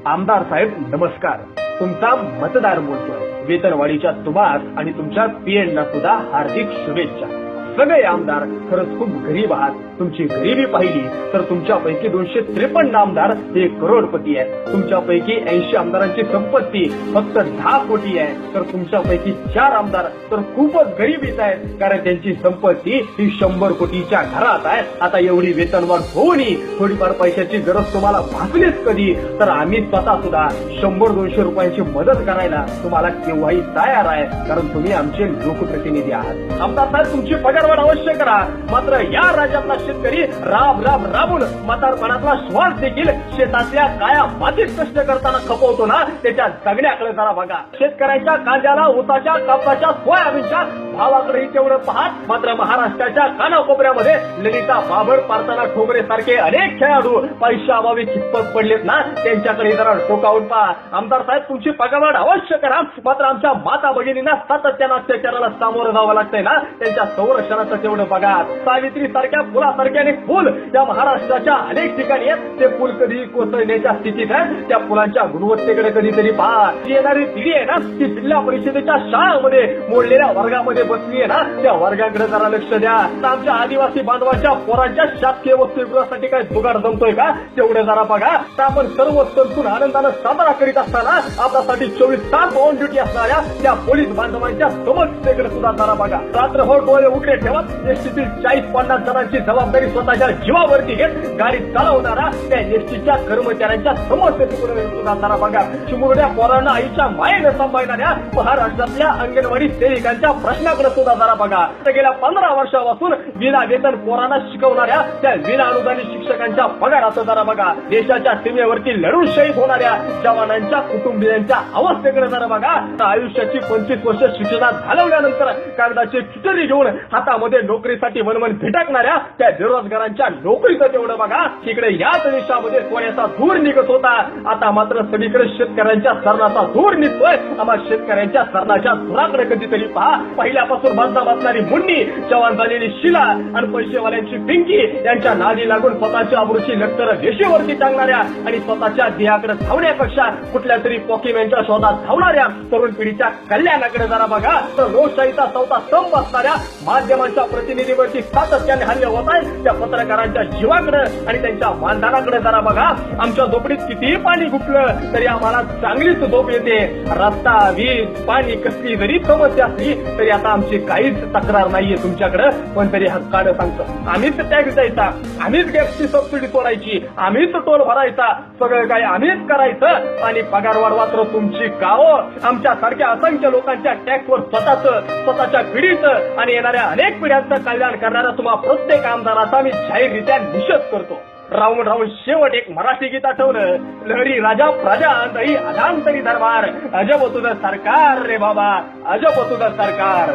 आमदार साहेब नमस्कार. तुमचा मतदार बोलतोय. वेतनवाढीच्या तुम्हास आणि तुमच्या पीएनना सुद्धा हार्दिक शुभेच्छा. सगळे आमदार खरंच खूप गरीब आहात. तुमची गरिबी पाहिली तर तुमच्यापैकी 253 आमदार हे करोडपती आहेत. तुमच्यापैकी 80 आमदारांची संपत्ती फक्त 10 कोटी आहे, तर तुमच्यापैकी 4 आमदार तर खूपच गरिबीच आहेत, कारण त्यांची संपत्ती ही 100 कोटीच्या घरात आहे. आता एवढी वेतनवाढ होऊनही थोडीफार पैशाची गरज तुम्हाला भासलीच कधी, तर आम्ही स्वतः सुद्धा 100-200 रुपयांची मदत करायला तुम्हाला केव्हाही तयार आहे, कारण तुम्ही आमचे लोकप्रतिनिधी आहात. आमदार साहेब तुमची पगारवाढ अवश्य करा, मात्र या राज्यातला शेतकरी राबून म्हातारपणातला श्वास देखील शेतातल्या काया मातीत कष्ट करताना खपवतो ना, त्याच्या जगण्याकडे जरा बघा. शेतकऱ्यांच्या कांद्याला, ऊसाच्या, कापसाच्या, सोयाबीनच्या भावाकडेही तेवढं पाहत, मात्र महाराष्ट्राच्या कानाकोपऱ्यामध्ये ललिता बाबर, पार्थना ठोंबरे सारखे अनेक खेळाडू पैशाअभावी खितपत पडलेत ना, त्यांच्याकडे जरा टोकावून पहा. आमदार साहेब तुमची पगारवाढ अवश्य करा, मात्र आमच्या माता भगिनींना सातत्यानं अत्याचाराला सामोरं जावं लागतंय ना, त्यांच्या संरक्षणाचं तेवढं बघा. सावित्री सारख्या फुलासारखे अनेक फुल या महाराष्ट्राच्या अनेक ठिकाणी आहेत, ते फुल कधी कोसळण्याच्या स्थितीत आहेत. त्या फुलांच्या गुणवत्तेकडे कधीतरी पहा. येणारी पिढी आहे ना, ती जिल्हा परिषदेच्या शाळांमध्ये मोडलेल्या वर्गामध्ये बसली आहे ना, त्या वर्गाकडे जरा लक्ष द्या. आमच्या आदिवासी बांधवाच्या पोरांच्या शासकीय वसतिगृहासाठी काय जुगाड जमतोय का, तेवढे जरा बघा. तर आपण सर्व सण आनंदानं साजरा करीत असताना आपल्यासाठी 24 तास ऑन ड्युटी असणाऱ्या त्या पोलीस बांधवांच्या समस्येकडे सुद्धा जरा बघा. रात्रभर डोळे उघडे ठेवत एसटीतील 40-50 जणांची जबाबदारी स्वतःच्या जीवावरती घेत गाडी चालवणारा त्या एसटीच्या कर्मचाऱ्यांच्या समस्येकडे सुद्धा जरा बघा. चिमुरड्या पोरांना आईच्या मायेने सांभाळणाऱ्या महाराष्ट्रातल्या अंगणवाडी सेविकांच्या प्रश्नाकडे सुद्धा जरा बघा. तर गेल्या 15 वर्षापासून विना वेतन पोरांना शिकवणाऱ्या त्या विना अनुदानित शिक्षकांच्या पगाराचं जरा बघा. देशाच्या सीमेवरती लढून शहीद होणाऱ्या जवानांच्या कुटुंबियांच्या अवस्थेकडे जरा बघा. आयुष्याची 25 वर्ष शिक्षणात घालवल्यानंतर कागदाची चिठ्ठी घेऊन हातामध्ये नोकरीसाठी वनवन भिटकणाऱ्या त्या बेरोजगारांच्या नोकरीचं तेवढं बघा. तिकडे याच देशामध्ये सोन्याचा धूर निघत होता, आता मात्र सगळीकडे शेतकऱ्यांच्या सरणाचा धूर निघतोय. आम्हा शेतकऱ्यांच्या सरणाच्या धुराकडे कधीतरी पहा. पहिल्यापासून बांधता बसणारी मुंडी, जवान झालेली शिला आणि पैसेवाल्यांची पिंकी यांच्या नादी लागून स्वतःच्या आबरूची लक्तर रेषेवरती टांगणाऱ्या आणि स्वतःच्या देहाकडे धावण्यापेक्षा कुठल्या तरी पॉकीमॅनच्या शोधात धावणाऱ्या तरुण पिढीच्या कल्याणाकडे जरा बघा. तर लोकशाहीचा चौथा स्तंभ असणाऱ्या माध्यमांच्या प्रतिनिधीवरती सातत्याने हल्ले होत आहेत, त्या पत्रकारांच्या जीवाकडे आणि त्यांच्या मानधनाकडे जरा बघा. आमच्या झोपडीत कितीही पाणी घुटलं तरी आम्हाला चांगलीच झोप येते. रस्ता, वीज, पाणी कसली जरी समस्या असली तरी आता आमची काहीच तक्रार नाहीये तुमच्याकडे, पण तरी हक्कानं सांगतो. आम्हीच टॅक्स द्यायचा, आम्हीच गॅसची सबसिडी सोडायची, आम्हीच टोल भरायचा, सगळं काही आम्हीच करायचं आणि पगारवाढ मात्र तुमची गावं. आमच्या सारख्या असंख्य लोकांच्या टॅक्सवर स्वतःच्या पिढीचं आणि येणाऱ्या अनेक पिढ्यांचं कल्याण करणारा तुम्हा प्रत्येक आमदाराचा मी जाहीररित्या निषेध करतो. राहून शेवट एक मराठी गीत आठवलं. लहरी राजा प्रजा अंतही अधांतरी दरबार, अजब तुझं सरकार रे बाबा, अजब तुझं सरकार.